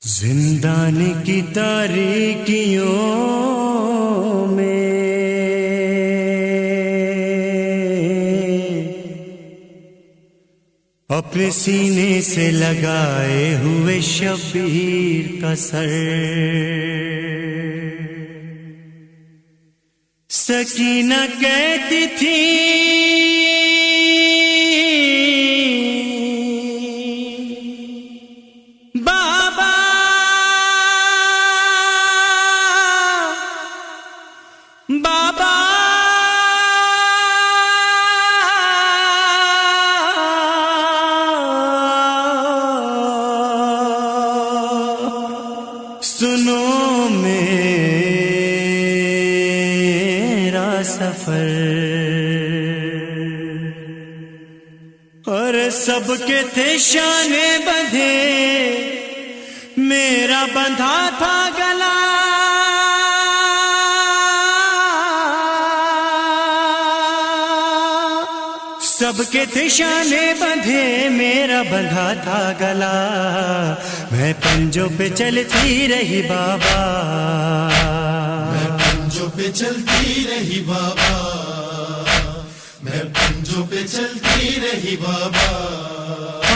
زندان کی تاریکیوں میں اپنے سینے سے لگائے ہوئے شبیر کا سر، سکینہ کہتی تھی بابا بابا سنو میرا سفر، اور سب کے تھے شانے بندھے، میرا بندھا تھا گلا، سب کے تھے شانے بندھے، میرا بندھا تھا گلا، میں پنجوں پہ چلتی رہی بابا، میں پنجوں پہ چلتی رہی بابا، میں پنجوں پہ چلتی رہی بابا،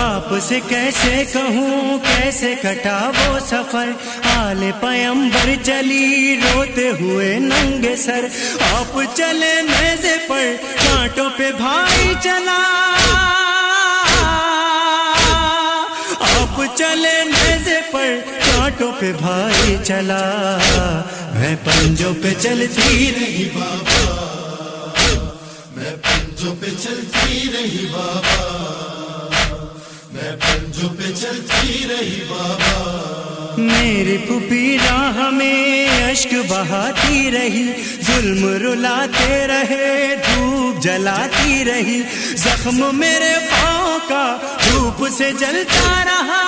آپ سے کیسے کہوں کیسے کٹا وہ سفر، آل پیمبر چلی روتے ہوئے ننگے سر، آپ چلے نیزے پر کانٹوں پہ بھائی چلا، آپ چلے نیزے پر کانٹوں پہ بھائی چلا، میں پنجوں پہ چلتی رہی بابا، میں پنجوں پہ چلتی رہی بابا، میں پنجوں پہ چلتی رہی بابا، میری پھوپھی راہ میں اشک بہاتی رہی، ظلم رلاتے رہے دھوپ جلاتی رہی، زخم میرے پاؤں کا دھوپ سے جلتا رہا،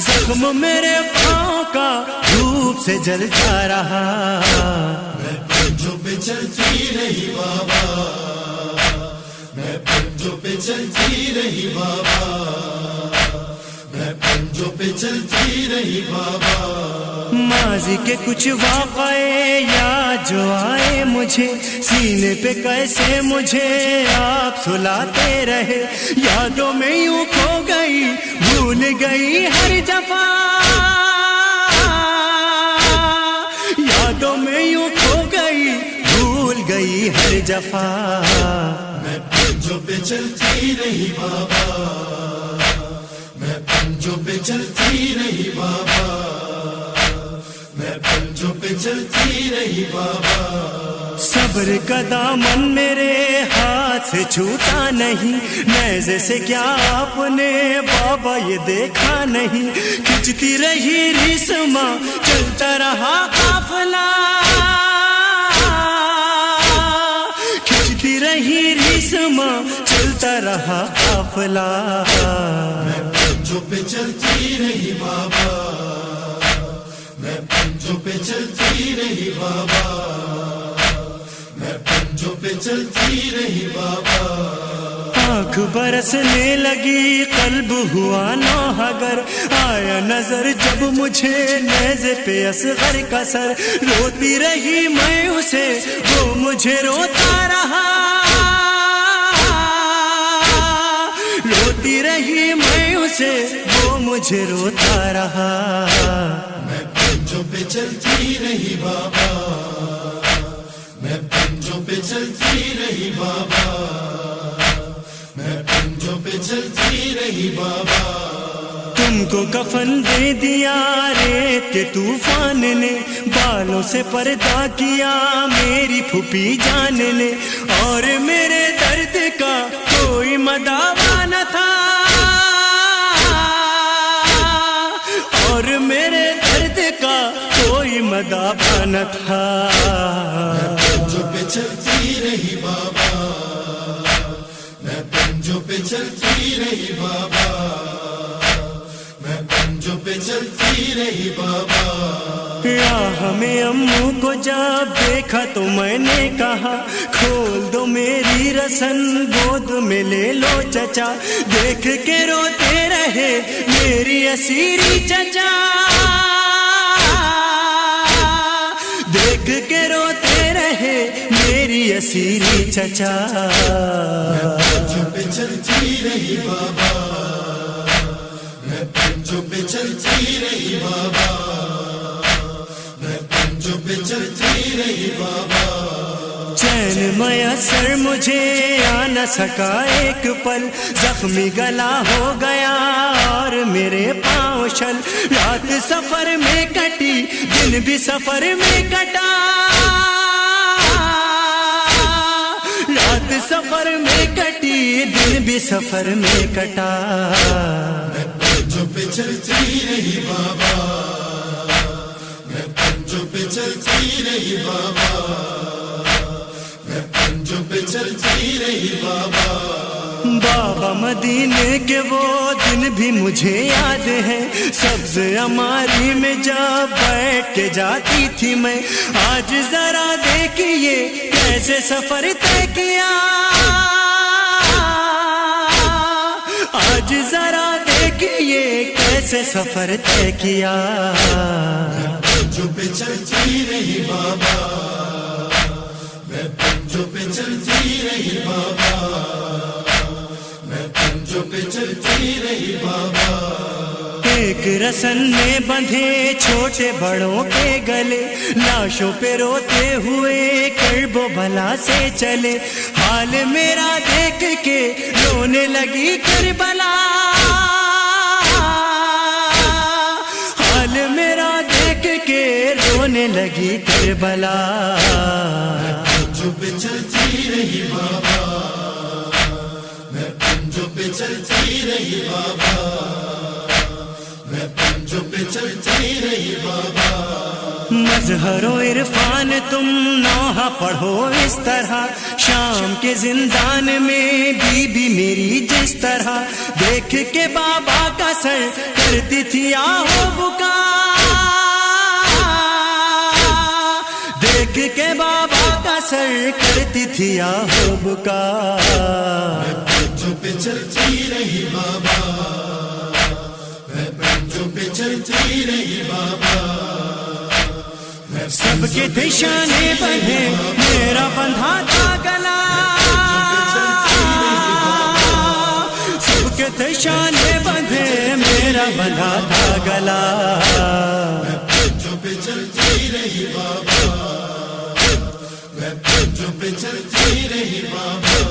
زخم میرے پاؤں کا دھوپ سے جلتا رہا، میں پنجوں پہ چلتی رہی بابا، میں پنجوں پہ چلتی رہی بابا، میں پنجوں پہ چلتی رہی بابا، ماضی کے کچھ واقعے یاد جو آئے مجھے، سینے پہ کیسے مجھے آپ سلاتے رہے، یادوں میں یوں کھو گئی بھول گئی ہر جفا، یادوں میں یوں کھو گئی بھول گئی ہر جفا، میں پنجوں پہ چلتی رہی بابا، میں پنجوں پہ چلتی رہی بابا، میں پنجوں پہ چلتی رہی بابا، صبر کا دامن میرے ہاتھ سے چھوٹا نہیں، نیزے سے کیا آپ نے بابا یہ دیکھا نہیں، کھچتی رہی ریسما چلتا رہا قافلہ، کھچتی رہی ریسما چلتا رہا قافلہ، میں پنجوں پہ چلتی رہی بابا، میں پنجوں پہ چلتی رہی بابا، میں پنجوں پہ چلتی رہی بابا، آنکھ برسنے لگی قلب ہوا نوحگر، آیا نظر جب مجھے نیزے پہ اصغر کا سر، روتی رہی میں اسے وہ مجھے روتا رہا، روتی رہی میں اسے وہ مجھے روتا رہا، میں پنجوں پہ چلتی رہی بابا، میں پنجوں پہ چلتی رہی بابا، میں پنجوں پہ چلتی رہی بابا، تم کو کفن دے دیا ریت کے طوفان نے، بالوں سے پردہ کیا میری پھوپھی جان نے، اور میرے درد کا کوئی مداوا نہ تھا، اور میرے درد کا کوئی مداوا نہ تھا، میں پنجوں پہ چلتی رہی بابا، میں پنجوں پہ چلتی رہی بابا، میں پنجوں پہ چلتی رہی بابا، ہمیں امو کو جب دیکھا تو میں نے کہا کھول دو میری رسن گود میں لے لو چچا، دیکھ کے روتے رہے میری اسیری چچا دیکھ کے روتے رہے میری اسیری چچا پنجوں پہ چلتی رہی بابا میں پنجوں پہ چلتی رہی بابا میں پنجوں پہ چلتی رہی بابا چین میسر مجھے آ نہ سکا ایک پل زخمی گلا ہو گیا اور میرے پاؤں شل رات سفر میں کٹی دن بھی سفر میں کٹا رات سفر میں کٹی دن بھی سفر میں کٹا میں پنجوں پہ چلتی رہی بابا میں پنجوں پہ چلتی رہی بابا میں پنجوں پہ چلتی رہی بابا بابا مدینے کے وہ دن بھی مجھے یاد ہے سبز اماری میں جب بیٹھ کے جاتی تھی میں آج ذرا دیکھیے کیسے سفر طے کیا آج ذرا دیکھیے کیسے سفر طے کیا پنجوں پہ چلتی رہی بابا میں پنجوں پہ چلتی رہی بابا میں پنجوں پہ چلتی رہی بابا ایک رسن میں بندھے چھوٹے بڑوں کے گلے لاشوں پہ روتے ہوئے کرب و بلا سے چلے حال میرا دیکھ کے رونے لگی کربلا حال میرا دیکھ کے رونے لگی کربلا پنجوں پہ چلتی رہی بابا میں پنجوں پہ چلتی رہی بابا میں پنجوں پہ چلتی رہی بابا مظہر و عرفان تم نوحہ پڑھو اس طرح شام کے زندان میں بی بی میری جس طرح دیکھ کے بابا کا سر کرتی تھی آہو بکا دیکھ کے بابا کا سر کرتی تھی آہو بکا میں پنجوں پہ چلتی رہی بابا میں پنجوں پہ چلتی رہی بابا سب کے تھے شانے بندھے میرا بندھا تھا گلا سب کے تھے شانے بندھے میرا بندھا تھا گلا میں پنجوں پہ چلتی رہی بابا میں پنجوں پہ چلتی رہی بابا